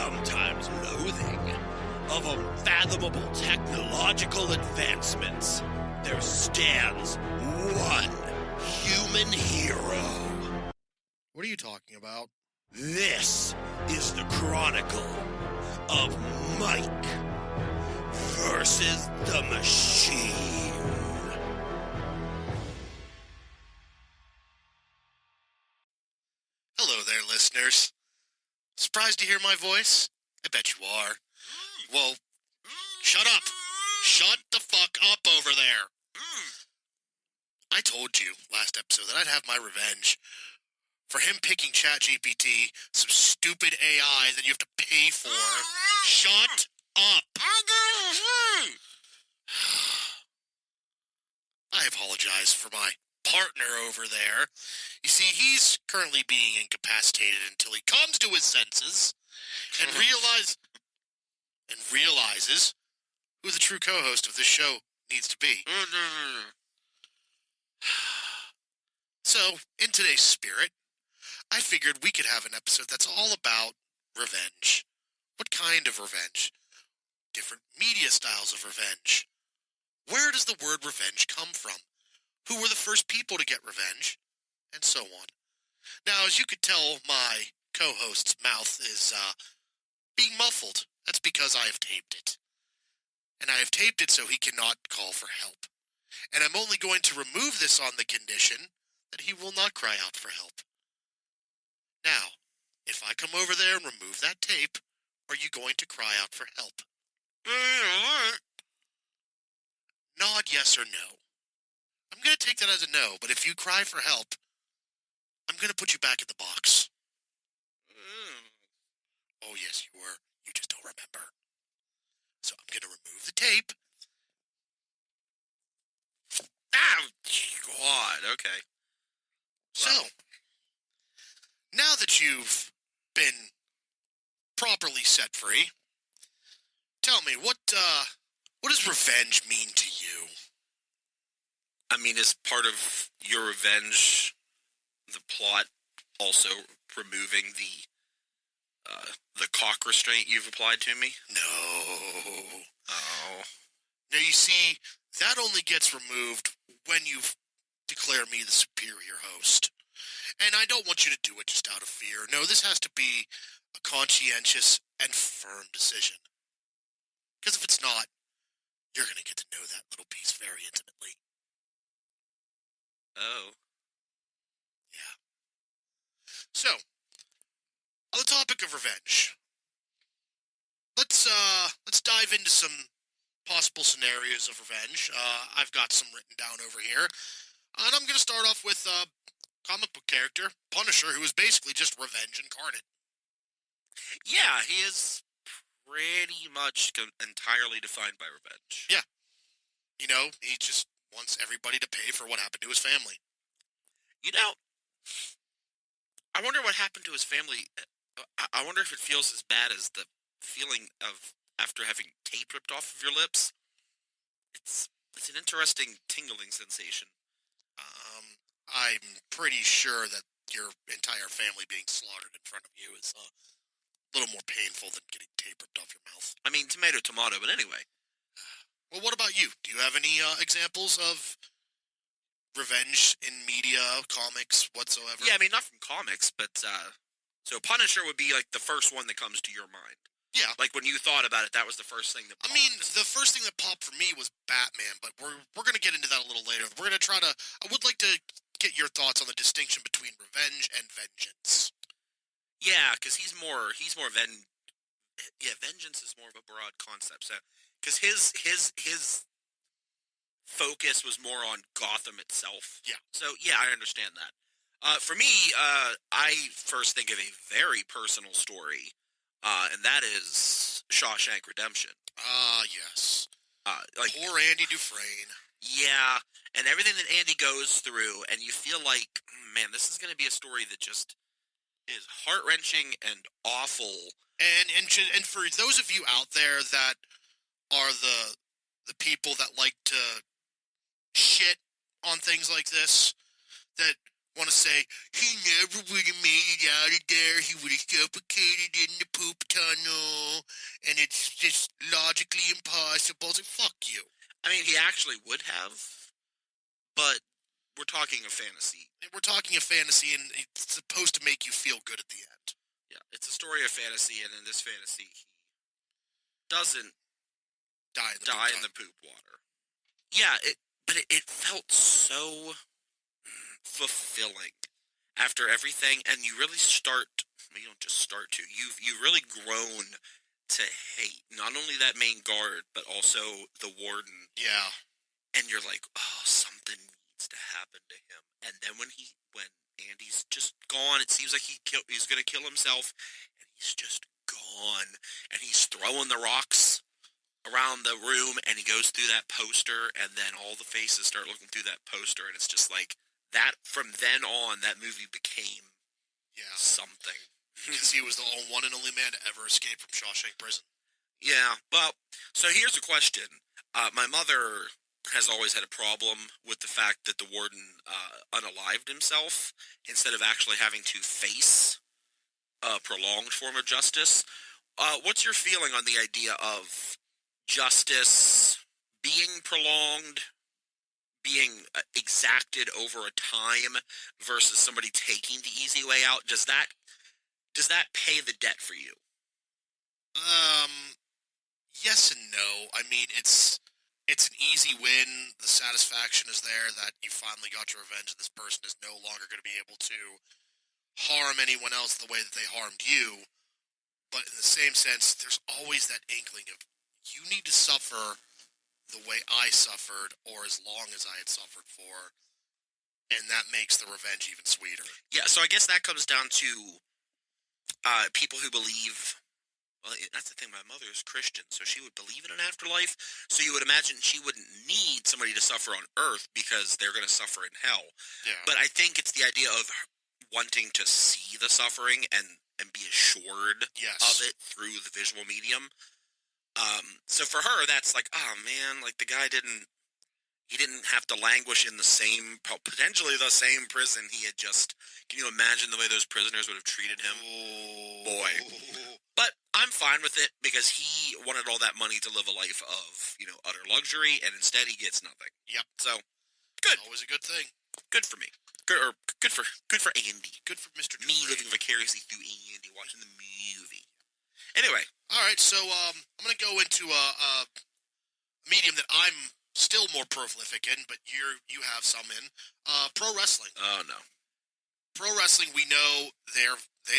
sometimes loathing, of unfathomable technological advancements, there stands one human hero. What are you talking about? This is the Chronicle of Mike versus the Machine. Hello there, listeners. Surprised to hear my voice? I bet you are. Well, shut up. Shut the fuck up over there. I told you last episode that I'd have my revenge for him picking ChatGPT, some stupid AI that you have to pay for. Shut up. I apologize for my partner over there. You see, he's currently being incapacitated until he comes to his senses and realizes who the true co-host of this show needs to be. So, in today's spirit, I figured we could have an episode that's all about revenge. What kind of revenge? Different media styles of revenge. Where does the word revenge come from? Who were the first people to get revenge? And so on. Now, as you could tell, my co-host's mouth is being muffled. That's because I have taped it. And I have taped it so he cannot call for help. And I'm only going to remove this on the condition that he will not cry out for help. Now, if I come over there and remove that tape, are you going to cry out for help? Nod yes or no. I'm going to take that as a no, but if you cry for help, I'm going to put you back in the box. Oh, yes, you were. You just don't remember. So I'm going to remove the tape. Ah, God, okay. So, now that you've been properly set free, tell me, what does revenge mean to you? I mean, is part of your revenge the plot also removing the cock restraint you've applied to me? No. Oh. Now, you see, that only gets removed when you declare me the superior host. And I don't want you to do it just out of fear. No, this has to be a conscientious and firm decision. Because if it's not, you're going to get to know that little piece very intimately. Oh. Yeah. So, on the topic of revenge, let's dive into some possible scenarios of revenge. I've got some written down over here. And I'm going to start off with a comic book character, Punisher, who is basically just revenge incarnate. Yeah, he is pretty much entirely defined by revenge. Yeah. You know, he just wants everybody to pay for what happened to his family. You know, I wonder what happened to his family. I wonder if it feels as bad as the feeling of after having tape ripped off of your lips. It's an interesting tingling sensation. I'm pretty sure that your entire family being slaughtered in front of you is a little more painful than getting tape ripped off your mouth. I mean, tomato, but anyway. Well, what about you? Do you have any examples of revenge in media, comics, whatsoever? Yeah, I mean, not from comics, but, so Punisher would be, like, the first one that comes to your mind. Yeah. Like, when you thought about it, that was the first thing that popped. I mean, the first thing that popped for me was Batman, but we're going to get into that a little later. We're going to try to... I would like to get your thoughts on the distinction between revenge and vengeance. Yeah, because he's more vengeance is more of a broad concept. So, because his focus was more on Gotham itself. Yeah. So, yeah, I understand that. For me, I first think of a very personal story, and that is Shawshank Redemption. Ah, yes. Like poor Andy Dufresne. Yeah, and everything that Andy goes through, and you feel like, man, this is going to be a story that just is heart-wrenching and awful. And for those of you out there that are the people that like to shit on things like this, that want to say, he never would have made it out of there. He would have suffocated in the poop tunnel. And it's just logically impossible. It's like, fuck you. I mean, he actually would have, but we're talking a fantasy. We're talking a fantasy, and it's supposed to make you feel good at the end. Yeah, it's a story of fantasy, and in this fantasy, he doesn't Die in the poop water. Yeah, but it felt so fulfilling after everything, and you really you don't just start to, you've really grown to hate not only that main guard, but also the warden. Yeah. And you're like, oh, something needs to happen to him. And then when Andy's just gone, it seems like he's going to kill himself, and he's just gone. And he's throwing the rocks around the room, and he goes through that poster, and then all the faces start looking through that poster, and it's just like that. From then on, that movie became something. Because he was the one and only man to ever escape from Shawshank Prison. Yeah, well, so here's a question. My mother has always had a problem with the fact that the warden unalived himself instead of actually having to face a prolonged form of justice. What's your feeling on the idea of justice being prolonged, being exacted over a time versus somebody taking the easy way out? Does that pay the debt for you? Yes and no. I mean, it's an easy win. The satisfaction is there that you finally got your revenge, and this person is no longer going to be able to harm anyone else the way that they harmed you. But in the same sense, there's always that inkling of, you need to suffer the way I suffered, or as long as I had suffered for, and that makes the revenge even sweeter. Yeah, so I guess that comes down to people who believe. Well, that's the thing. My mother is Christian, so she would believe in an afterlife. So you would imagine she wouldn't need somebody to suffer on Earth because they're going to suffer in hell. Yeah. But I think it's the idea of wanting to see the suffering and be assured of it through the visual medium. So for her, that's like, oh man, like the guy didn't have to languish in potentially the same prison he had just. Can you imagine the way those prisoners would have treated him? Oh. Boy. But I'm fine with it because he wanted all that money to live a life of, utter luxury, and instead he gets nothing. Yep. So, good. Always a good thing. Good for me. Good for Andy. Good for Mr. Me living vicariously through Andy watching the movie. Anyway. All right, so I'm going to go into a medium that I'm still more prolific in, but you have some in. Pro wrestling. Oh, no. Pro wrestling, we know they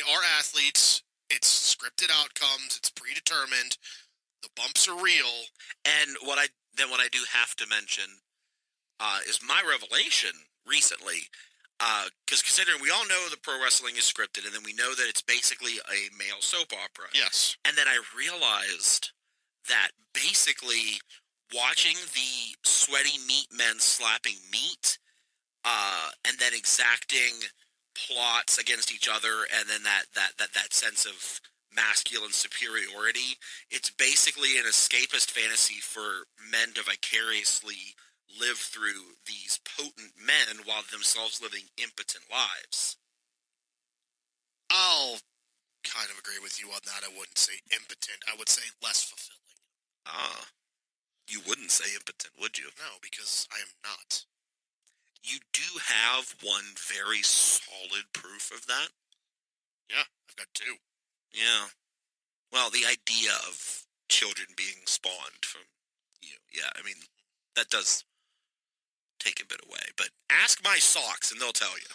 are athletes. It's scripted outcomes. It's predetermined. The bumps are real. And what I do have to mention is my revelation recently. Because considering we all know that pro wrestling is scripted, and then we know that it's basically a male soap opera. Yes. And then I realized that basically watching the sweaty meat men slapping meat, and then exacting plots against each other, and then that sense of masculine superiority, it's basically an escapist fantasy for men to vicariously live through these potent men while themselves living impotent lives. I'll kind of agree with you on that. I wouldn't say impotent. I would say less fulfilling. You wouldn't say impotent, would you? No, because I am not. You do have one very solid proof of that? Yeah, I've got two. Yeah. Well, the idea of children being spawned from you. Yeah, I mean, that does take a bit away. But ask my socks and they'll tell you.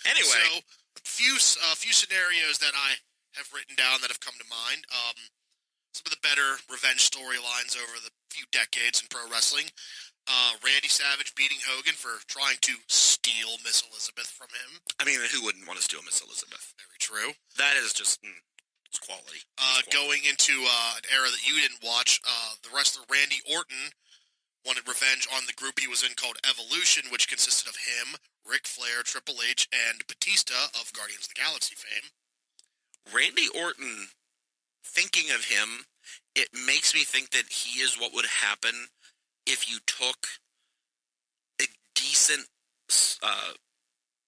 Anyway. So, a few scenarios that I have written down that have come to mind. Some of the better revenge storylines over the few decades in pro wrestling. Randy Savage beating Hogan for trying to steal Miss Elizabeth from him. I mean, who wouldn't want to steal Miss Elizabeth? Very true. That is just, it's quality. Going into an era that you didn't watch, the wrestler Randy Orton wanted revenge on the group he was in called Evolution, which consisted of him, Ric Flair, Triple H, and Batista of Guardians of the Galaxy fame. Randy Orton, thinking of him, it makes me think that he is what would happen if you took a decent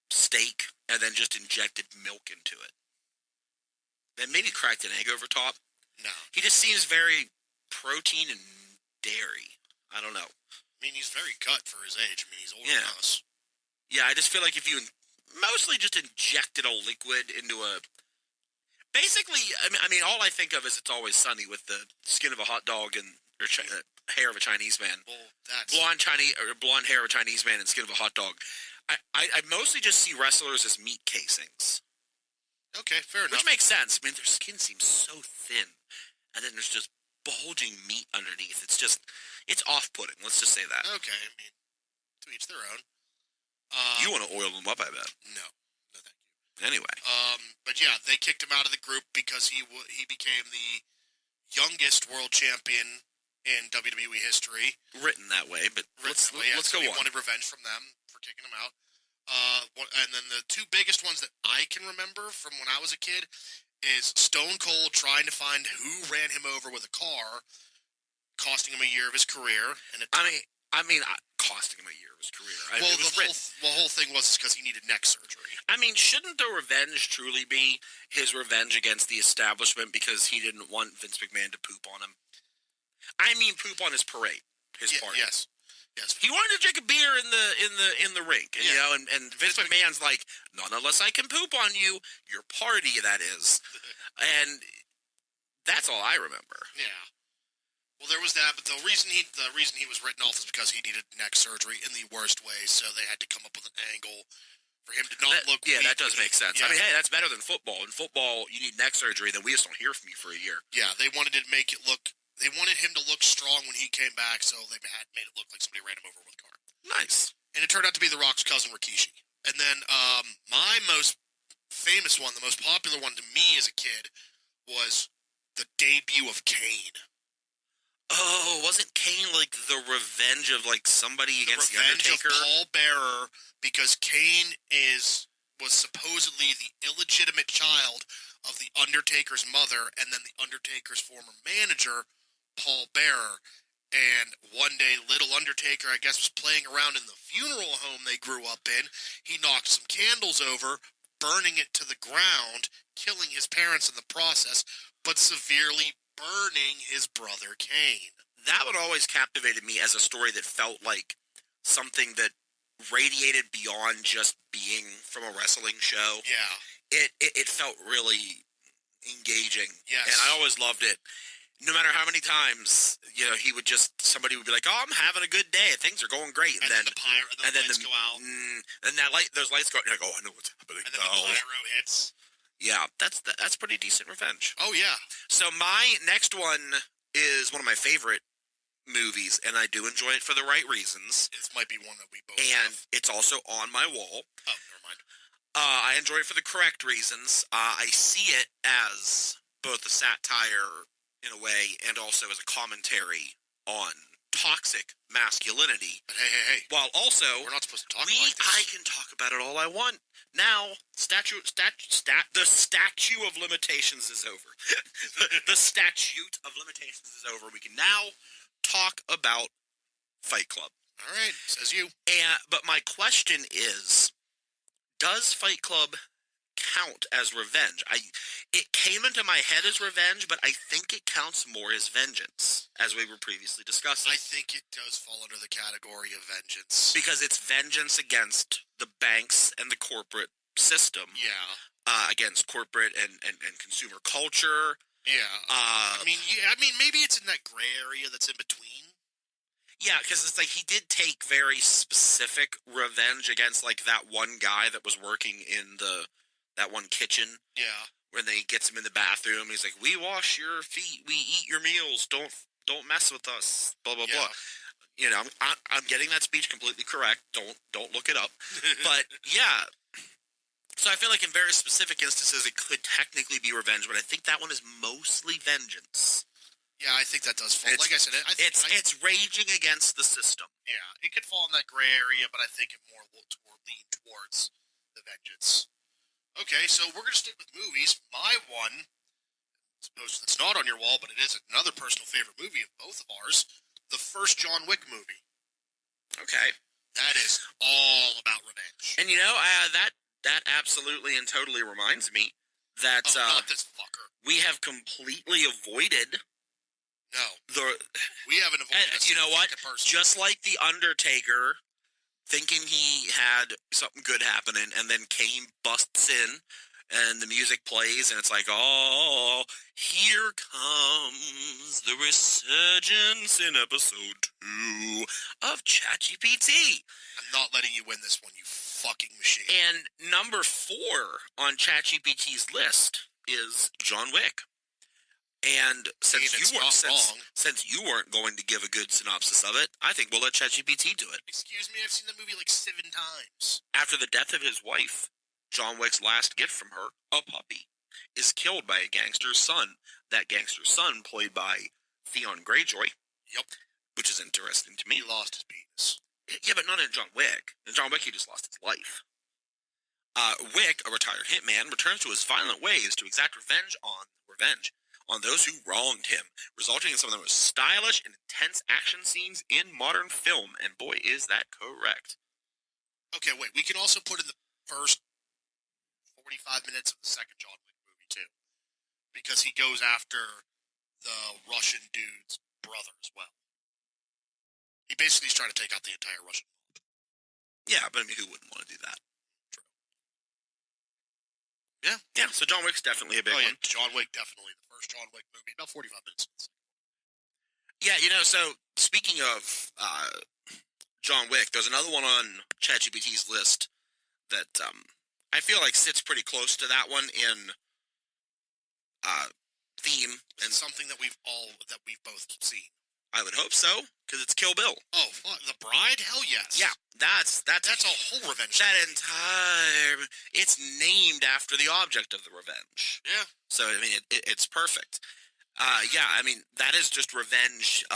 steak and then just injected milk into it. Then maybe cracked an egg over top. No. He just seems very protein and dairy. I don't know. I mean, he's very gut for his age. I mean, he's older than us. Yeah, I just feel like if you mostly just injected a liquid into a... Basically, I mean, all I think of is It's Always Sunny with the skin of a hot dog and hair of a Chinese man. Well, that's... Blonde hair of a Chinese man and skin of a hot dog. I mostly just see wrestlers as meat casings. Okay, fair enough. Which makes sense. I mean, their skin seems so thin. And then there's just bulging meat underneath. It's off-putting. Let's just say that. Okay, I mean, to each their own. You want to oil them up, I bet. No, thank you. Anyway. But yeah, they kicked him out of the group because he became the youngest world champion in WWE history. Written that way, but let's go on. He wanted revenge from them for kicking him out. And then the two biggest ones that I can remember from when I was a kid is Stone Cold trying to find who ran him over with a car, costing him a year of his career. And costing him a year of his career. The whole thing was because he needed neck surgery. I mean, shouldn't the revenge truly be his revenge against the establishment because he didn't want Vince McMahon to poop on him? I mean, poop on his parade, his party. Yes. He wanted to drink a beer in the rink, you know, and Vince McMahon's like, not unless I can poop on you, your party, that is. And that's all I remember. Yeah. Well, there was that, but the reason he was written off is because he needed neck surgery in the worst way, so they had to come up with an angle for him to not look weak. Yeah, that does make sense. Yeah. I mean, hey, that's better than football. In football, you need neck surgery, then we just don't hear from you for a year. Yeah, they wanted him to look strong when he came back, so they made it look like somebody ran him over with a car. Nice. And it turned out to be The Rock's cousin, Rikishi. And then my most famous one, the most popular one to me as a kid, was the debut of Kane. Oh, wasn't Kane like the revenge of like somebody against the Undertaker? Of Paul Bearer, because Kane was supposedly the illegitimate child of the Undertaker's mother and then the Undertaker's former manager, Paul Bearer. And one day, little Undertaker, I guess, was playing around in the funeral home they grew up in. He knocked some candles over, burning it to the ground, killing his parents in the process, but severely burning his brother Kane. That would always captivated me as a story that felt like something that radiated beyond just being from a wrestling show. Yeah. It felt really engaging. Yes. And I always loved it. No matter how many times, you know, somebody would be like, "Oh, I'm having a good day. Things are going great." And then the lights go out. And those lights go out. You're like, "Oh, I know what's happening." And then the pyro hits. Yeah, that's pretty decent revenge. Oh, yeah. So my next one is one of my favorite movies, and I do enjoy it for the right reasons. This might be one that we both And have. it's also on my wall. Oh, never mind. I enjoy it for the correct reasons. I see it as both a satire, in a way, and also as a commentary on toxic masculinity. But hey. While also, we're not supposed to talk like this. I can talk about it all I want. Now, the statute of limitations is over. The statute of limitations is over. We can now talk about Fight Club. All right, says you. But my question is, does Fight Club count as revenge? It came into my head as revenge, but I think it counts more as vengeance, as we were previously discussing. I think it does fall under the category of vengeance. Because it's vengeance against the banks and the corporate system. Yeah. Against corporate and consumer culture. Yeah. I mean, maybe it's in that gray area that's in between. Yeah, because it's like he did take very specific revenge against like that one guy that was working in that one kitchen. Yeah. When they gets him in the bathroom, he's like, "We wash your feet, we eat your meals. Don't mess with us." Blah blah blah. You know, I'm getting that speech completely correct. Don't look it up. But yeah. So I feel like in very specific instances, it could technically be revenge, but I think that one is mostly vengeance. Yeah, I think that does fall. Like I said, it's raging against the system. Yeah, it could fall in that gray area, but I think it more will lean towards the vengeance. Okay, so we're going to stick with movies. My one, I suppose it's not on your wall, but it is another personal favorite movie of both of ours, the first John Wick movie. Okay. That is all about revenge. And that absolutely and totally reminds me that not this fucker. we have completely avoided We haven't avoided. And you know what? Just like the Undertaker, thinking he had something good happening, and then Kane busts in, and the music plays, and it's like, oh, here comes the resurgence in episode 2 of ChatGPT. I'm not letting you win this one, you fucking machine. And number 4 on ChatGPT's list is John Wick. And since you weren't going to give a good synopsis of it, I think we'll let ChatGPT do it. Excuse me, I've seen the movie like 7 times. After the death of his wife, John Wick's last gift from her, a puppy, is killed by a gangster's son. That gangster's son, played by Theon Greyjoy. Yep. Which is interesting to me. He lost his penis. Yeah, but not in John Wick. In John Wick, he just lost his life. Wick, a retired hitman, returns to his violent ways to exact revenge on those who wronged him, resulting in some of the most stylish and intense action scenes in modern film. And boy, is that correct. Okay, wait. We can also put in the first 45 minutes of the second John Wick movie, too. Because he goes after the Russian dude's brother as well. He basically is trying to take out the entire Russian world. Yeah, but I mean, who wouldn't want to do that? True. Yeah, so John Wick's definitely a big one. John Wick, definitely. The first John Wick movie, about 45 minutes. Yeah, so speaking of John Wick, there's another one on ChatGPT's list that I feel like sits pretty close to that one in theme. And something that we've both seen. I would hope so, because it's Kill Bill. Oh, fuck. The Bride? Hell yes. Yeah, that's a whole revenge. It's named after the object of the revenge. Yeah. So, I mean, it's perfect. That is just revenge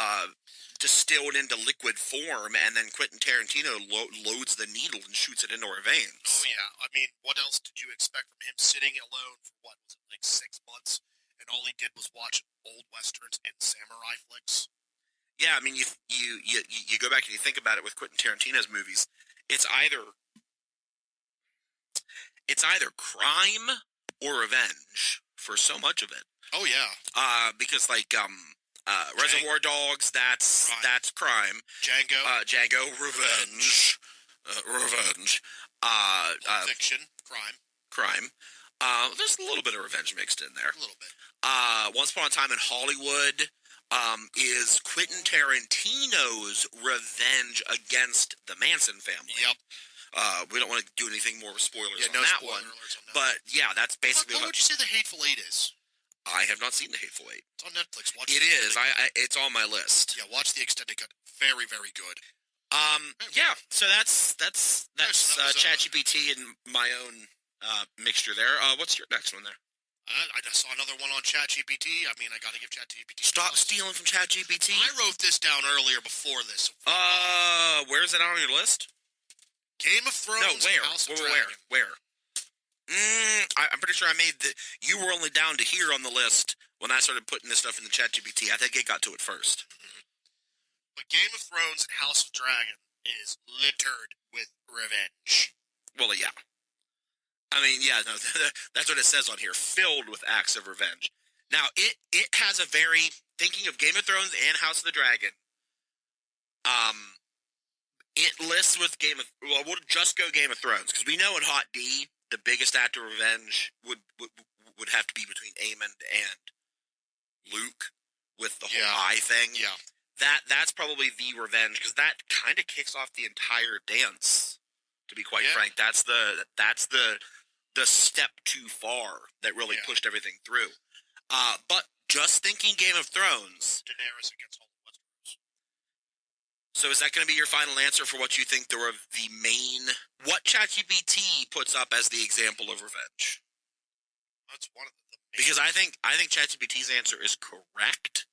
distilled into liquid form, and then Quentin Tarantino loads the needle and shoots it into our veins. Oh, yeah. I mean, what else did you expect from him sitting alone for, what, was it, like 6 months? And all he did was watch old westerns and samurai flicks? Yeah, I mean, you go back and you think about it with Quentin Tarantino's movies. It's either crime or revenge for so much of it. Oh yeah. Because Reservoir Dogs, that's crime. Django, revenge. Revenge. Fiction, crime. There's a little bit of revenge mixed in there. A little bit. Once Upon a Time in Hollywood is Quentin Tarantino's revenge against the Manson family. Yep. We don't want to do anything more spoilers on no that spoiler one. alerts on that. But yeah, that's basically what would you say The Hateful Eight is? I have not seen The Hateful Eight. It's on Netflix. Watch it. Is. It's on my list. Yeah, watch the extended cut. Very, very good. Yeah. So that's ChatGPT and my own mixture there. What's your next one there? I just saw another one on ChatGPT. I mean, I got to give ChatGPT. Stop stealing from ChatGPT. I wrote this down earlier before this. Where's it on your list? Game of Thrones. No, where? House of Dragon. Where? I'm pretty sure I made you were only down to here on the list when I started putting this stuff in the ChatGPT. I think it got to it first. But Game of Thrones and House of Dragon is littered with revenge. Well, yeah. I mean, yeah, no, that's what it says on here. Filled with acts of revenge. Now, it has a very, thinking of Game of Thrones and House of the Dragon, it lists with we'll just go Game of Thrones, because we know in Hot D, the biggest act of revenge would have to be between Aemon and Luke with the whole eye thing. Yeah. That's probably the revenge, because that kind of kicks off the entire dance, to be quite frank. That's the step too far that really pushed everything through. But just thinking Game of Thrones. Daenerys against all the Westeros. So is that going to be your final answer for what you think what ChatGPT puts up as the example of revenge? That's one of the main. Because I think ChatGPT's answer is correct.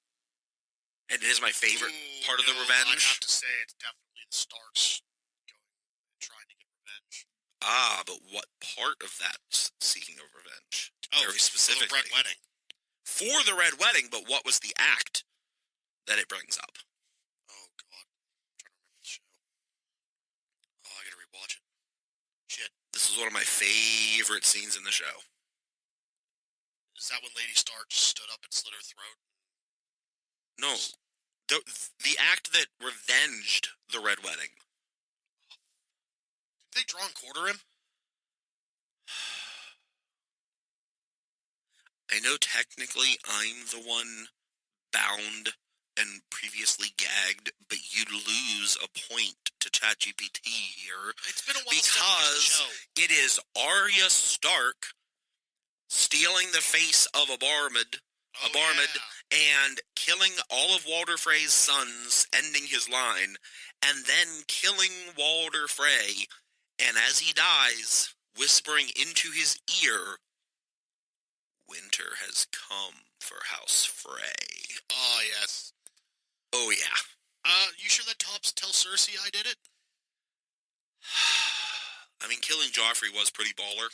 And it is my favorite part of the revenge. I'd have to say it's definitely the Starks going and trying to get revenge. But what part of that seeking of revenge? Oh, very specifically. For the Red Wedding. For the Red Wedding, but what was the act that it brings up? Oh, God. I'm trying to remember the show. This is one of my favorite scenes in the show. Is that when Lady Stark just stood up and slit her throat? No, the act that revenged the Red Wedding. Did they draw and quarter him? I know technically I'm the one bound and previously gagged, but you'd lose a point to ChatGPT here. It's been a while because it is Arya Stark stealing the face of a barmaid, and killing all of Walder Frey's sons, ending his line, and then killing Walder Frey, and as he dies, whispering into his ear, "Winter has come for House Frey." Oh, yes. Oh, yeah. You sure that Tops tell Cersei I did it? I mean, killing Joffrey was pretty baller.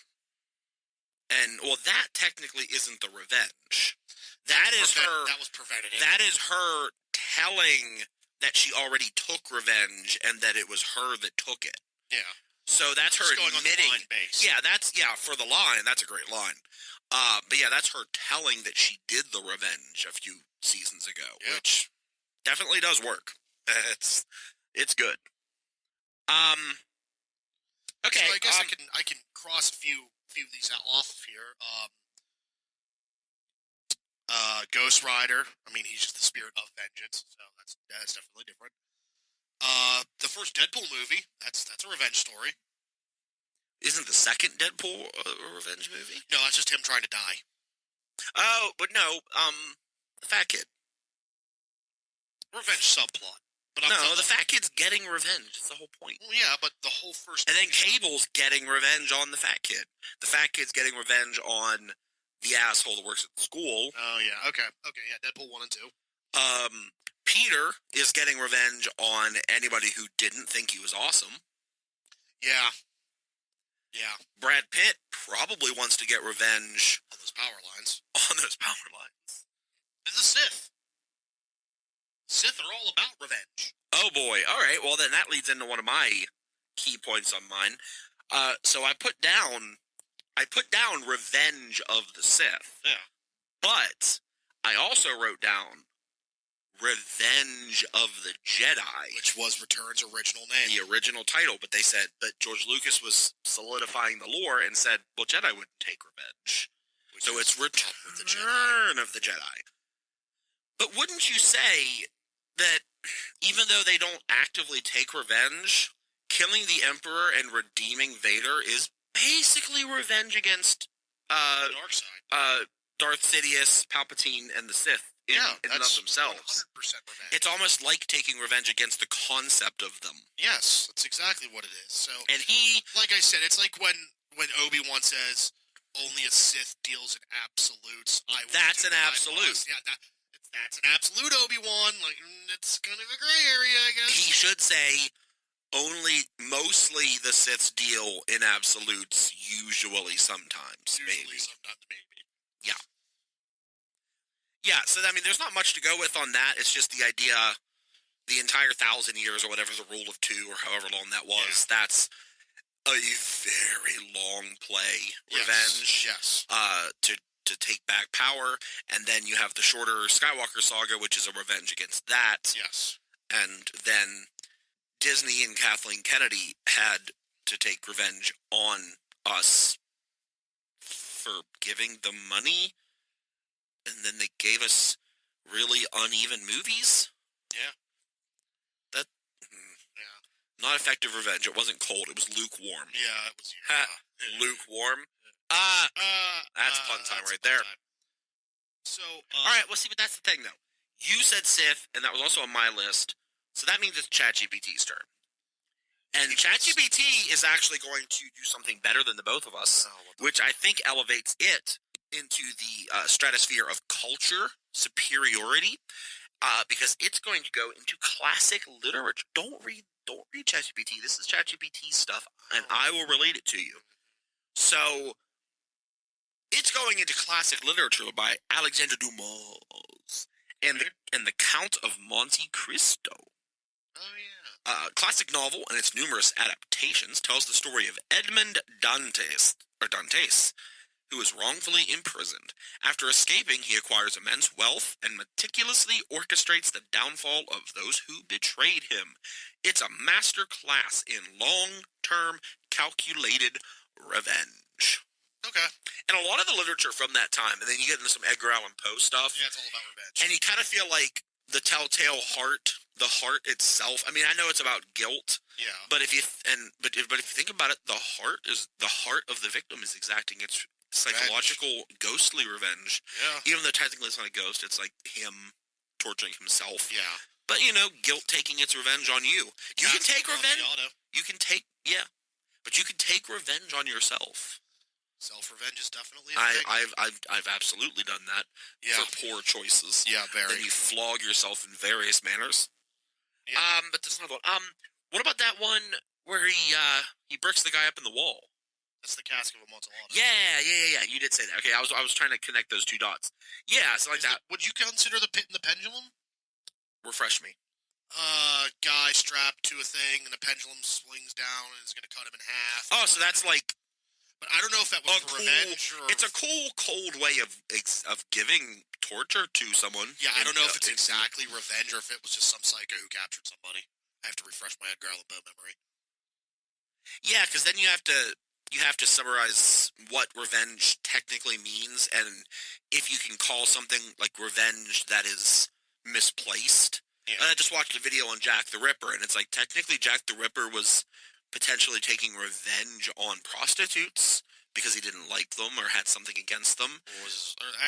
And, well, that technically isn't the revenge. That was preventative. That is her telling that she already took revenge and that it was her that took it. Yeah. So that's her going admitting. on the line base. Yeah, for the line, that's a great line. But yeah, that's her telling that she did the revenge a few seasons ago, which definitely does work. It's good. Okay. So I guess I can cross a few of these off here. Ghost Rider. I mean, he's just the spirit of vengeance, so that's definitely different. The first Deadpool movie. That's a revenge story. Isn't the second Deadpool a revenge movie? No, that's just him trying to die. Oh, but no. The fat kid. Revenge subplot. But the fat kid's getting revenge. That's the whole point. Well, yeah, but the whole first... And then Cable's getting revenge on the fat kid. The fat kid's getting revenge on the asshole that works at the school. Oh, yeah. Okay, yeah, Deadpool 1 and 2. Peter is getting revenge on anybody who didn't think he was awesome. Yeah. Brad Pitt probably wants to get revenge... On those power lines. And the Sith. Sith are all about revenge. Oh boy! All right. Well, then that leads into one of my key points on mine. So I put down Revenge of the Sith. Yeah. But I also wrote down Revenge of the Jedi, which was Return's original name, the original title. But they said that George Lucas was solidifying the lore and said, "Well, Jedi wouldn't take revenge." So it's Return of the Jedi. But wouldn't you say that even though they don't actively take revenge, killing the Emperor and redeeming Vader is basically revenge against the dark side. Darth Sidious, Palpatine, and the Sith in and of themselves. 100% revenge. It's almost like taking revenge against the concept of them. Yes, that's exactly what it is. So, and he, like I said, it's like when Obi-Wan says, "Only a Sith deals in absolutes." That's an absolute. Yeah, that's an absolute, Obi-Wan. Like, it's kind of a gray area, I guess. He should say, mostly the Siths deal in absolutes, usually, sometimes, maybe. Yeah. Yeah, so, I mean, there's not much to go with on that. It's just the idea, the entire 1,000 years or whatever, the rule of 2 or however long that was, that's a very long play, revenge. Yes. To take back power, and then you have the shorter Skywalker saga, which is a revenge against that. Yes. And then Disney and Kathleen Kennedy had to take revenge on us for giving them money, and then they gave us really uneven movies. Yeah. Not effective revenge. It wasn't cold. It was lukewarm. Yeah, it was. Lukewarm. That's pun time right there. So, all right. Well, see, but that's the thing, though. You said Sith, and that was also on my list. So that means it's ChatGPT's turn. And ChatGPT is actually going to do something better than the both of us, which I think elevates it into the stratosphere of culture superiority, because it's going to go into classic literature. Don't read ChatGPT. This is ChatGPT stuff, and I will relate it to you. So, it's going into classic literature by Alexandre Dumas and the Count of Monte Cristo. Oh yeah. Classic novel and its numerous adaptations tells the story of Edmond Dantes, who is wrongfully imprisoned. After escaping, he acquires immense wealth and meticulously orchestrates the downfall of those who betrayed him. It's a master class in long-term calculated revenge. Okay. And a lot of the literature from that time, and then you get into some Edgar Allan Poe stuff. Yeah, it's all about revenge. And you kind of feel like the telltale heart, the heart itself. I mean, I know it's about guilt. Yeah. But if you but if you think about it, the heart of the victim is exacting its psychological ghostly revenge. Yeah. Even though technically it's not a ghost, it's like him torturing himself. Yeah. But guilt taking its revenge on you. You can take revenge. But you can take revenge on yourself. Self-revenge is definitely a thing. I've absolutely done that for poor choices. Yeah, very. Then you flog yourself in various manners. Yeah. But that's another one. What about that one where he bricks the guy up in the wall? That's the Cask of Amontillado. Yeah. You did say that. Okay, I was trying to connect those two dots. Yeah, so like that. Would you consider the Pit and the Pendulum? Refresh me. Guy strapped to a thing, and the pendulum swings down, and it's going to cut him in half. Oh, so that's like. But I don't know if that was for revenge or... It's a cold way of giving torture to someone. Yeah, I don't know if it's exactly revenge or if it was just some psycho who captured somebody. I have to refresh my Edgar Allan Poe memory. Yeah, because then you have to summarize what revenge technically means, and if you can call something like revenge that is misplaced. Yeah. I just watched a video on Jack the Ripper, and it's like technically Jack the Ripper was potentially taking revenge on prostitutes because he didn't like them or had something against them.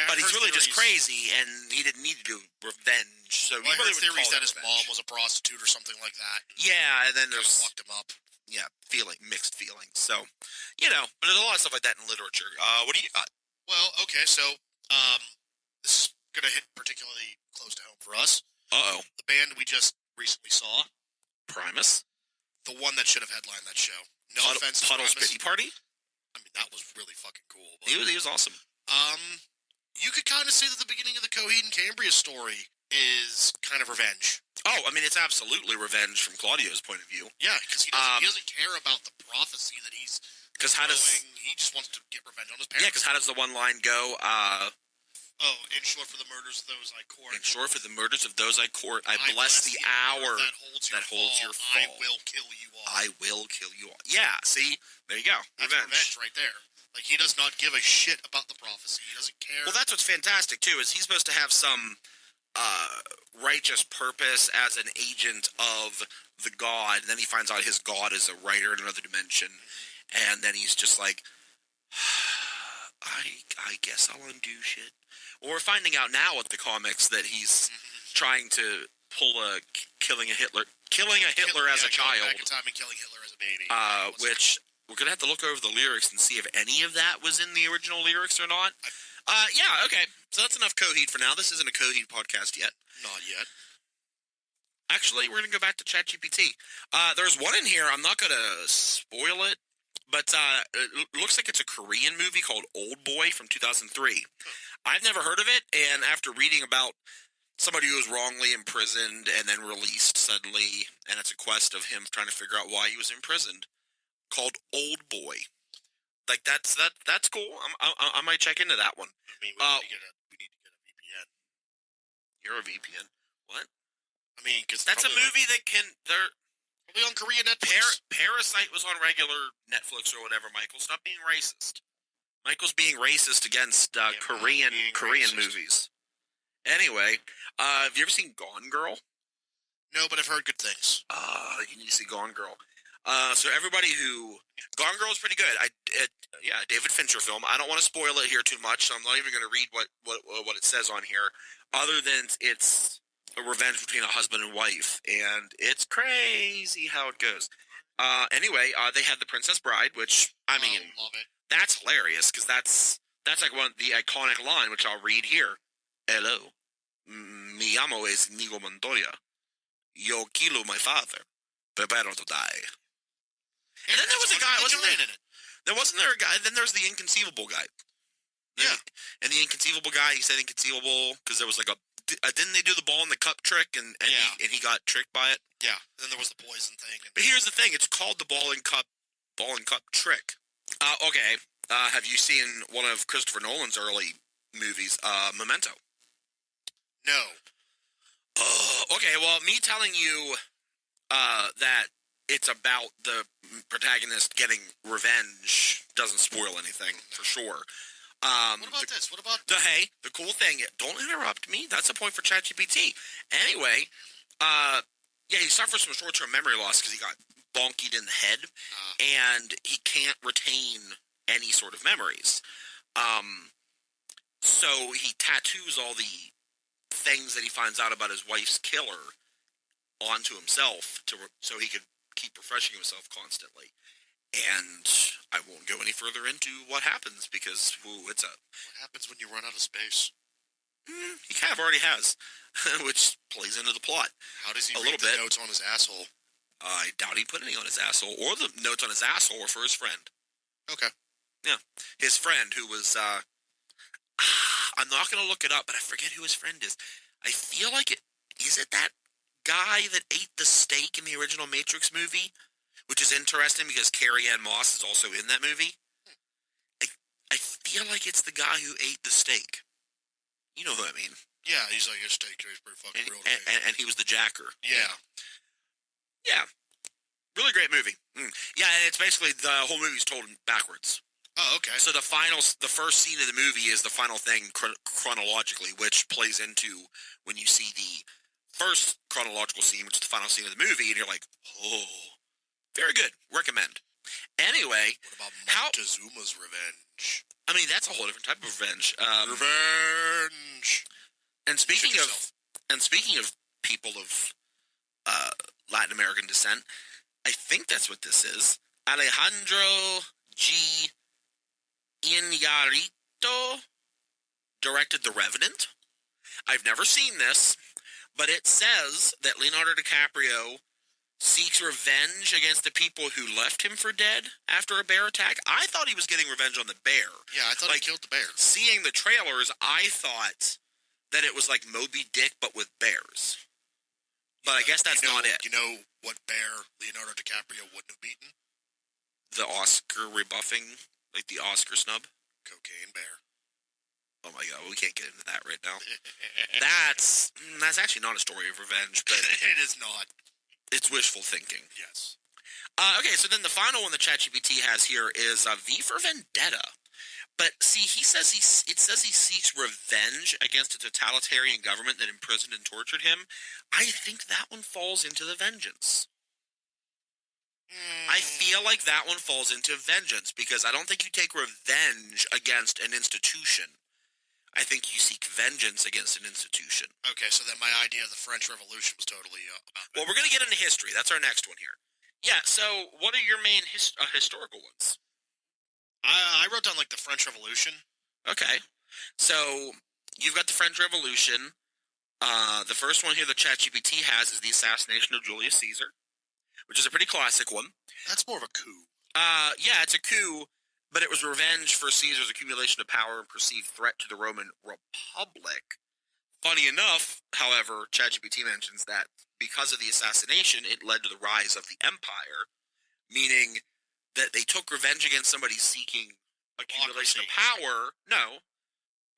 But he's really just crazy, and he didn't need to do revenge. So I heard theories that his mom was a prostitute or something like that. Yeah, and then there's fucked him up. Yeah, mixed feelings. So, but there's a lot of stuff like that in literature. What do you got? Well, okay, so this is gonna hit particularly close to home for us. Uh-oh. The band we just recently saw, Primus. The one that should have headlined that show. No offense to Puddle's Primus. Pity Party? I mean, that was really fucking cool. But, He was awesome. You could kind of say that the beginning of the Coheed and Cambria story is kind of revenge. Oh, I mean, it's absolutely revenge from Claudio's point of view. Yeah, because he doesn't care about the prophecy that he's He just wants to get revenge on his parents. Yeah, because how does the one line go? In short for the murders of those I court. In short for the murders of those I court, I bless the hour that holds your fall. I will kill you all. I will kill you all. Yeah, see? There you go. That's revenge right there. Like, he does not give a shit about the prophecy. He doesn't care. Well, that's what's fantastic, too, is he's supposed to have some righteous purpose as an agent of the god. And then he finds out his god is a writer in another dimension. And then he's just like, I guess I'll undo shit. Well, we're finding out now with the comics that he's trying to pull killing a Hitler as a child. Back in time and killing Hitler as a baby. Which we're gonna have to look over the lyrics and see if any of that was in the original lyrics or not. Yeah, okay. So that's enough Coheed for now. This isn't a Coheed podcast yet. Not yet. Actually, we're gonna go back to ChatGPT. There's one in here. I'm not gonna spoil it. But it looks like it's a Korean movie called Old Boy from 2003. I've never heard of it, and after reading about somebody who was wrongly imprisoned and then released suddenly, and it's a quest of him trying to figure out why he was imprisoned, called Old Boy. Like, that's cool. I might check into that one. I mean, we need to get a VPN. You're a VPN. What? I mean, because that's a movie that can... Probably on Korean Netflix. Parasite was on regular Netflix or whatever, Michael. Stop being racist. Michael's being racist against Korean movies. Anyway, have you ever seen Gone Girl? No, but I've heard good things. You need to see Gone Girl. So everybody Gone Girl is pretty good. David Fincher film. I don't want to spoil it here too much, so I'm not even going to read what it says on here, other than it's a revenge between a husband and wife, and it's crazy how it goes. Anyway, they had The Princess Bride, which, I mean, love it. That's hilarious, because that's like the iconic line, which I'll read here. Hello, mi amo es Inigo Montoya. Yo kilo my father. Preparo to die. And then there was a guy, wasn't there? Wasn't there a guy? Then there's the inconceivable guy. Yeah. And the inconceivable guy, he said inconceivable because there was like a didn't they do the ball in the cup trick, and he got tricked by it? Yeah. And then there was the poison thing. But here's the thing: it's called the ball and cup trick. Okay. Have you seen one of Christopher Nolan's early movies, Memento? No. Okay. Well, me telling you that it's about the protagonist getting revenge doesn't spoil anything for sure. What about this? What about the cool thing? Don't interrupt me. That's a point for ChatGPT. Anyway, he suffers from short-term memory loss because he got bonkied in the head, and he can't retain any sort of memories. So he tattoos all the things that he finds out about his wife's killer onto himself so he could keep refreshing himself constantly. And I won't go any further into what happens because what happens when you run out of space? He kind of already has, which plays into the plot. How does he read the notes on his asshole? I doubt he put any on his asshole, or the notes on his asshole were for his friend. Okay. Yeah, his friend who was. I'm not going to look it up, but I forget who his friend is. I feel like is it that guy that ate the steak in the original Matrix movie? Which is interesting because Carrie-Anne Moss is also in that movie. I feel like it's the guy who ate the steak. You know who I mean? Yeah, he's like, your steak tastes pretty fucking real. And he was the jacker. Yeah. Yeah. Really great movie. Yeah, and it's basically the whole movie's told backwards. Oh, okay. So the first scene of the movie is the final thing chronologically, which plays into when you see the first chronological scene, which is the final scene of the movie, and you're like, oh. Very good. Recommend. Anyway, what about Montezuma's revenge? I mean, that's a whole different type of revenge. Revenge. And speaking of people of Latin American descent, I think that's what this is. Alejandro G. Iñárritu directed The Revenant. I've never seen this, but it says that Leonardo DiCaprio seeks revenge against the people who left him for dead after a bear attack. I thought he was getting revenge on the bear. Yeah, I thought he killed the bear. Seeing the trailers, I thought that it was like Moby Dick, but with bears. But I guess that's not it. You know what bear Leonardo DiCaprio wouldn't have beaten? The Oscar rebuffing, like the Oscar snub? Cocaine bear. Oh my god, we can't get into that right now. That's actually not a story of revenge, but it is not. It's wishful thinking. Yes. Okay, so then the final one that ChatGPT has here is V for Vendetta. But see, it says he seeks revenge against a totalitarian government that imprisoned and tortured him. I think that one falls into the vengeance. I feel like that one falls into vengeance because I don't think you take revenge against an institution. I think you seek vengeance against an institution. Okay, so then my idea of the French Revolution was totally well, we're going to get into history. That's our next one here. Yeah, so what are your main historical ones? I wrote down, like, the French Revolution. Okay. So you've got the French Revolution. The first one here that ChatGPT has is the assassination of Julius Caesar, which is a pretty classic one. That's more of a coup. Yeah, it's a coup. But it was revenge for Caesar's accumulation of power and perceived threat to the Roman Republic. Funny enough, however, ChatGPT mentions that because of the assassination, it led to the rise of the empire, meaning that they took revenge against somebody seeking accumulation of power. No,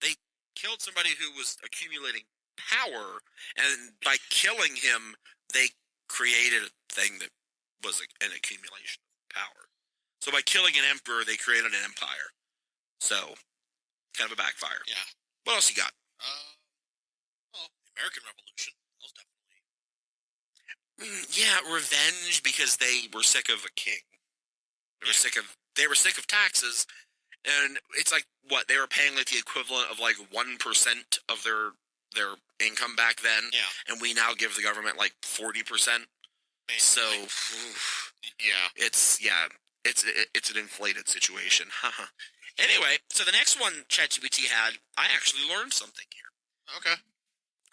they killed somebody who was accumulating power, and by killing him, they created a thing that was an accumulation of power. So by killing an emperor, they created an empire. So, kind of a backfire. Yeah. What else you got? The American Revolution. That was definitely. Yeah, revenge because they were sick of a king. They were sick of taxes, and it's like what they were paying like the equivalent of like 1% of their income back then. Yeah. And we now give the government like 40%. Basically. So, It's an inflated situation. Anyway, so the next one ChatGPT had, I actually learned something here. Okay.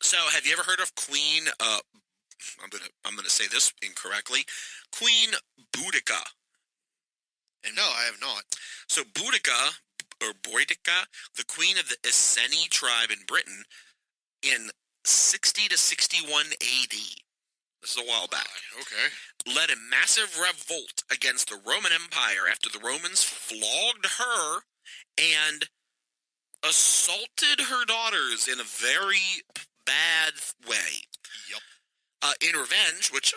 So, have you ever heard of Queen? I'm gonna say this incorrectly. Queen Boudica. And no, I have not. So Boudica or Boudica, the queen of the Iceni tribe in Britain, in 60 to 61 AD. This is a while back. Okay. Led a massive revolt against the Roman Empire after the Romans flogged her and assaulted her daughters in a very bad way. Yep. In revenge, which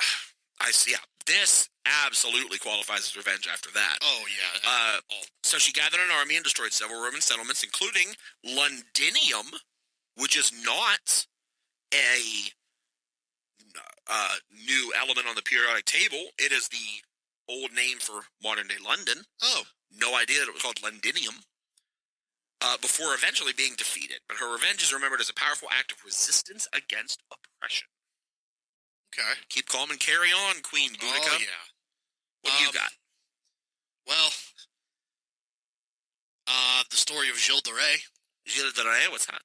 I see, yeah, this absolutely qualifies as revenge after that. Oh, yeah. So she gathered an army and destroyed several Roman settlements, including Londinium, which is not a new element on the periodic table. It is the old name for modern-day London. Oh. No idea that it was called Londinium. Before eventually being defeated. But her revenge is remembered as a powerful act of resistance against oppression. Okay. Keep calm and carry on, Queen Boudica. Oh, yeah. What do you got? Well, the story of Gilles de Rais. Gilles de Rais, what's that?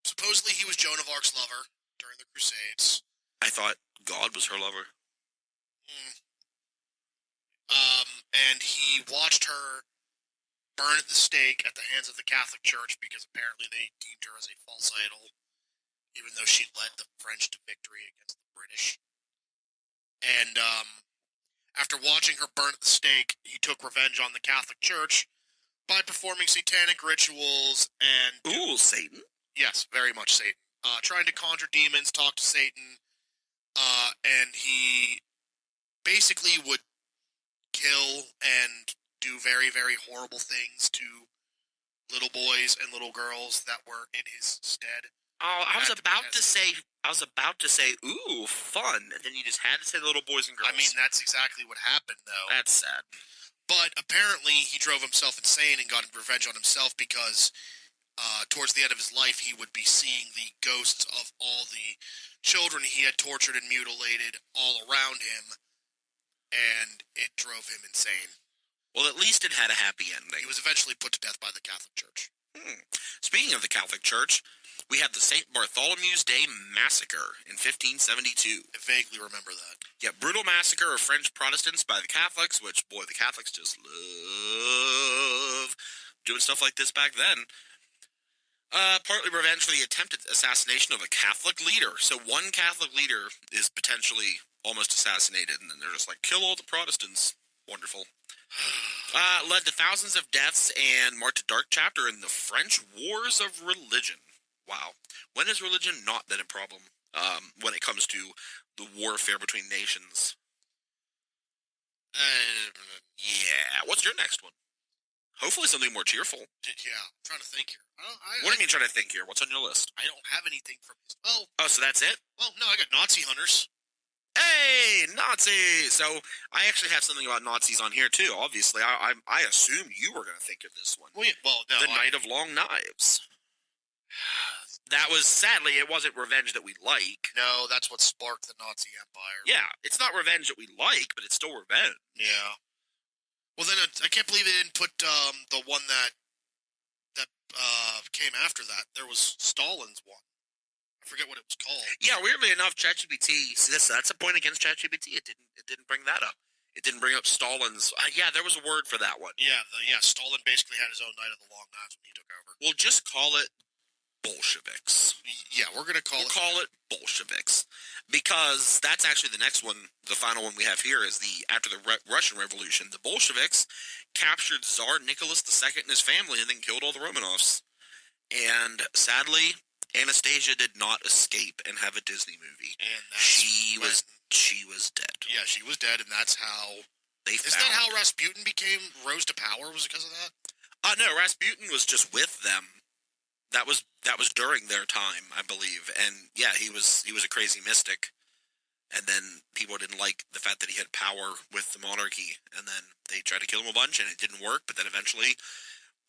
Supposedly he was Joan of Arc's lover during the Crusades. I thought God was her lover. And he watched her burn at the stake at the hands of the Catholic Church because apparently they deemed her as a false idol, even though she led the French to victory against the British. And after watching her burn at the stake, he took revenge on the Catholic Church by performing satanic rituals and... Ooh, Satan? Yes, very much Satan. Trying to conjure demons, talk to Satan, and he basically would kill and do very, very horrible things to little boys and little girls that were in his stead. Oh, I was about to say, ooh, fun, and then you just had to say little boys and girls. I mean, that's exactly what happened, though. That's sad. But apparently, he drove himself insane and got revenge on himself because towards the end of his life, he would be seeing the ghosts of all the children he had tortured and mutilated all around him, and it drove him insane. Well, at least it had a happy ending. He was eventually put to death by the Catholic Church. Speaking of the Catholic Church, we had the St. Bartholomew's Day Massacre in 1572. I vaguely remember that. Yeah, brutal massacre of French Protestants by the Catholics, which, boy, the Catholics just love doing stuff like this back then. Partly revenge for the attempted assassination of a Catholic leader. So one Catholic leader is potentially almost assassinated, and then they're just like, kill all the Protestants. Wonderful. Led to thousands of deaths and marked a dark chapter in the French Wars of Religion. Wow. When has religion not been a problem when it comes to the warfare between nations? Yeah. What's your next one? Hopefully something more cheerful. Yeah, I'm trying to think here. What do you mean trying to think here? What's on your list? I don't have anything from his... Well... Oh, so that's it? Well, no, I got Nazi hunters. Hey, Nazis! So, I actually have something about Nazis on here, too, obviously. I assumed you were going to think of this one. Well, yeah, no. The Night of Long Knives. That was, sadly, it wasn't revenge that we like. No, that's what sparked the Nazi Empire. Yeah, it's not revenge that we like, but it's still revenge. Yeah. Well, then I can't believe they didn't put the one that came after that. There was Stalin's one. I forget what it was called. Yeah, weirdly enough, ChatGPT. See, that's a point against ChatGPT. It didn't bring that up. It didn't bring up Stalin's. Yeah, there was a word for that one. Yeah, Stalin basically had his own Night of the Long Knives when he took over. We'll just call it Bolsheviks. Yeah, we're gonna call it Bolsheviks, because that's actually the next one. The final one we have here is after the Russian Revolution. The Bolsheviks captured Tsar Nicholas II and his family, and then killed all the Romanovs. And sadly, Anastasia did not escape and have a Disney movie. And she was dead. Yeah, she was dead, and that's how they. Is that how Rasputin rose to power? Was it because of that? No, Rasputin was just with them. That was during their time, I believe, and yeah, he was a crazy mystic, and then people didn't like the fact that he had power with the monarchy, and then they tried to kill him a bunch, and it didn't work. But then eventually,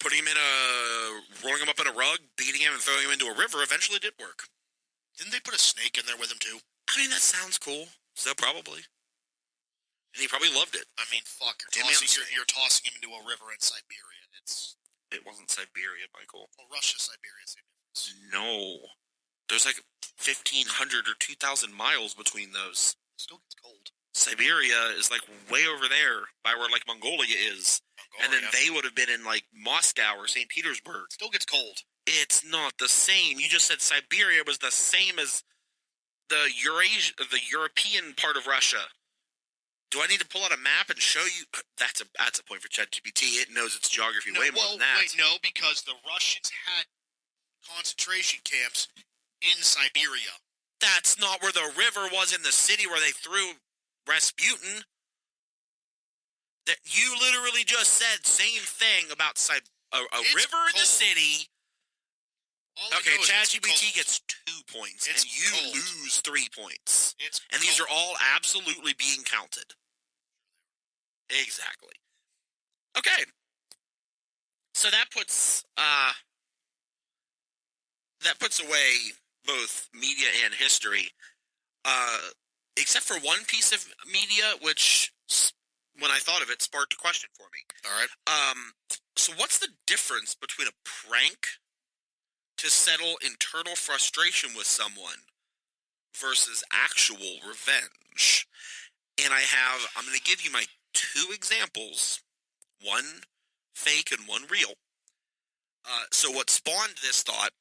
rolling him up in a rug, beating him, and throwing him into a river eventually did work. Didn't they put a snake in there with him too? I mean, that sounds cool. So probably, and he probably loved it. I mean, fuck, you're tossing him into a river in Siberia. It wasn't Siberia, Michael. Well, Russia, Siberia, same difference. No. There's like 1,500 or 2,000 miles between those. It still gets cold. Siberia is like way over there by where like Mongolia is. And then they would have been in like Moscow or St. Petersburg. Still gets cold. It's not the same. You just said Siberia was the same as the European part of Russia. Do I need to pull out a map and show you? That's a point for ChatGPT. It knows its geography way more than that. Wait, no, because the Russians had concentration camps in Siberia. That's not where the river was in the city where they threw Rasputin. That you literally just said same thing about a river in the city. Okay, ChatGPT gets 2 points, and you lose 3 points. And these are all absolutely being counted. Exactly. Okay. So that puts away both media and history, except for one piece of media, which, when I thought of it, sparked a question for me. All right. So what's the difference between a prank to settle internal frustration with someone versus actual revenge? And I'm going to give you my 2 examples, one fake and one real. So what spawned this thought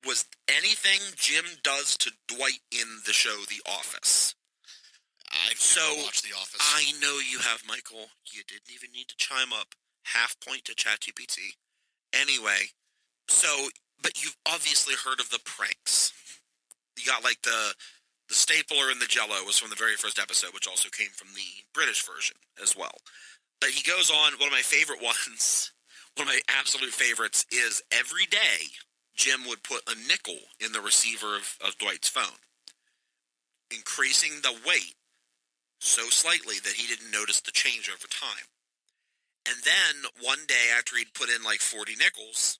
was anything Jim does to Dwight in the show The Office. I've watched The Office. I know you have, Michael. You didn't even need to chime up. Half point to ChatGPT. Anyway, but you've obviously heard of the pranks. You got like the stapler and the Jell-O was from the very first episode, which also came from the British version as well. But he goes on, one of my favorite ones, one of my absolute favorites is every day Jim would put a nickel in the receiver of Dwight's phone, increasing the weight so slightly that he didn't notice the change over time. And then one day after he'd put in like 40 nickels,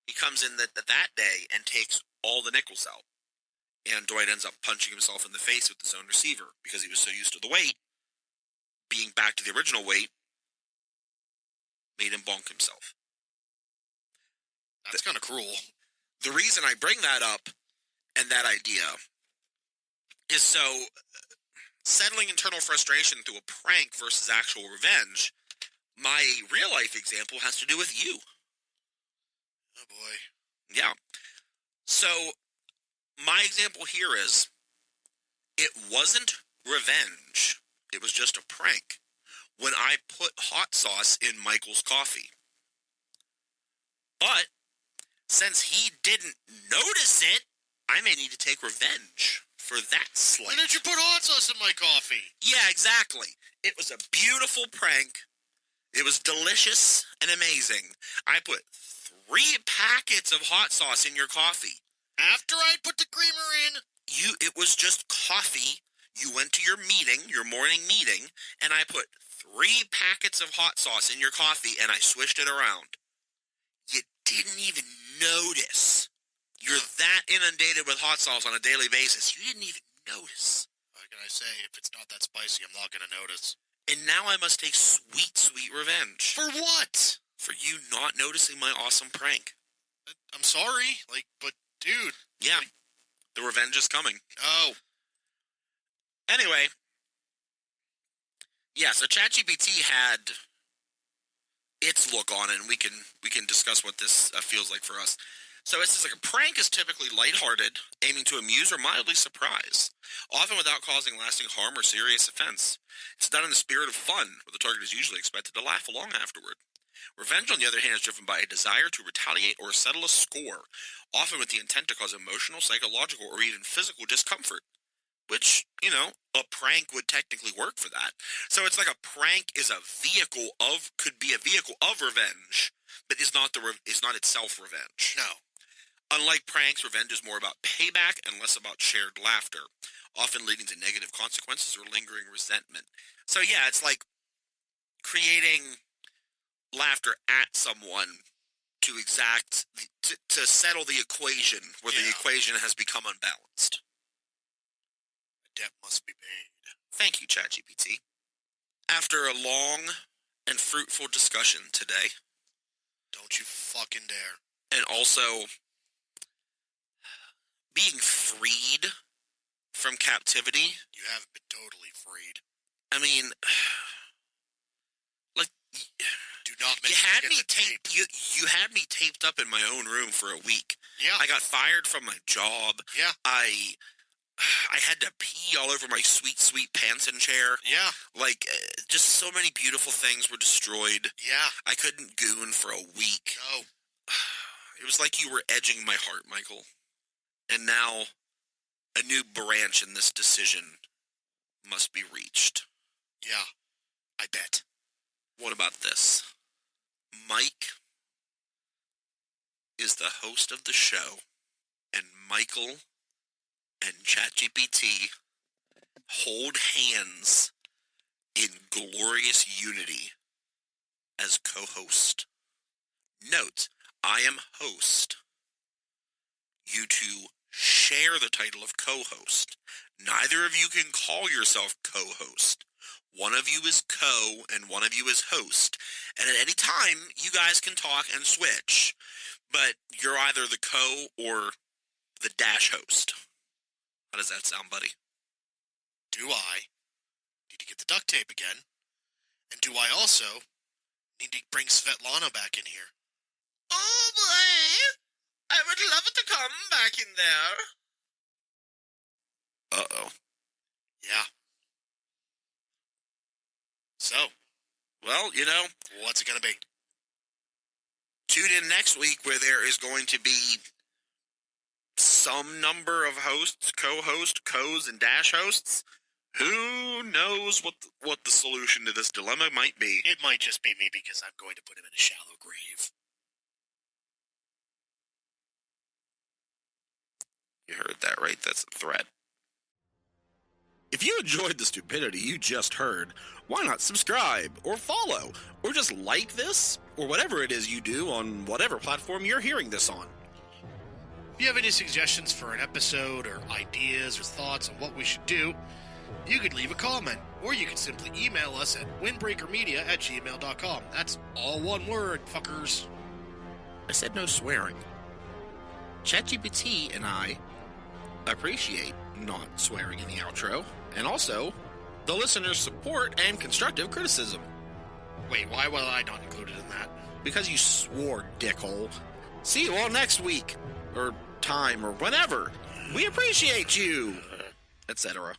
he comes in that day and takes all the nickels out. And Dwight ends up punching himself in the face with his own receiver because he was so used to the weight. Being back to the original weight made him bonk himself. That's kind of cruel. The reason I bring that up and that idea is so settling internal frustration through a prank versus actual revenge. My real life example has to do with you. Oh boy. Yeah. So my example here is it wasn't revenge. It was just a prank when I put hot sauce in Michael's coffee. But since he didn't notice it, I may need to take revenge for that slight. Why did you put hot sauce in my coffee? Yeah, exactly. It was a beautiful prank. It was delicious and amazing. I put 3 packets of hot sauce in your coffee. After I put the creamer in? It was just coffee. You went to your meeting, your morning meeting, and I put 3 packets of hot sauce in your coffee, and I swished it around. You didn't even notice. You're that inundated with hot sauce on a daily basis. You didn't even notice. What can I say? If it's not that spicy, I'm not going to notice. And now I must take sweet, sweet revenge. For what? For you not noticing my awesome prank. I'm sorry. But dude. Yeah. The revenge is coming. Oh. Anyway. Yeah, so ChatGPT had its look on it, and we can discuss what this feels like for us. So it says, like, a prank is typically lighthearted, aiming to amuse or mildly surprise, often without causing lasting harm or serious offense. It's done in the spirit of fun, where the target is usually expected to laugh along afterward. Revenge, on the other hand, is driven by a desire to retaliate or settle a score, often with the intent to cause emotional, psychological, or even physical discomfort. Which, a prank would technically work for that. So it's like a prank is could be a vehicle of revenge, but is not itself revenge. No. Unlike pranks, revenge is more about payback and less about shared laughter, often leading to negative consequences or lingering resentment. So yeah, it's like creating laughter at someone to settle the equation where the equation has become unbalanced. The debt must be paid. Thank you, ChatGPT. After a long and fruitful discussion today. Don't you fucking dare. And also being freed from captivity. You haven't been totally freed. I mean, like, Do not You mention had get me the tape. You had me taped up in my own room for a week. Yeah. I got fired from my job. Yeah. I had to pee all over my sweet pants and chair. Yeah. Like, just so many beautiful things were destroyed. Yeah. I couldn't goon for a week. No. It was like you were edging my heart, Michael. And now, a new branch in this decision must be reached. Yeah. I bet. What about this? Mike is the host of the show, and Michael and ChatGPT hold hands in glorious unity as co-host. Note, I am host. You two share the title of co-host. Neither of you can call yourself co-host. One of you is co and one of you is host. And at any time, you guys can talk and switch. But you're either the co or the dash host. How does that sound, buddy? Do I need to get the duct tape again? And do I also need to bring Svetlana back in here? Oh, boy. I would love it to come back in there. Uh-oh. Yeah. So, well, you know, what's it going to be? Tune in next week where there is going to be some number of hosts, co-host, co's, and dash hosts. Who knows what the solution to this dilemma might be? It might just be me because I'm going to put him in a shallow grave. You heard that, right? That's a threat. If you enjoyed the stupidity you just heard, why not subscribe, or follow, or just like this, or whatever it is you do on whatever platform you're hearing this on. If you have any suggestions for an episode, or ideas, or thoughts on what we should do, you could leave a comment, or you could simply email us at windbreakermedia@gmail.com. That's all one word, fuckers. I said no swearing. ChatGPT and I appreciate not swearing in the outro, and also the listener's support and constructive criticism. Wait, why was I not included in that? Because you swore, dickhole. See you all next week, or time, or whenever. We appreciate you, etc.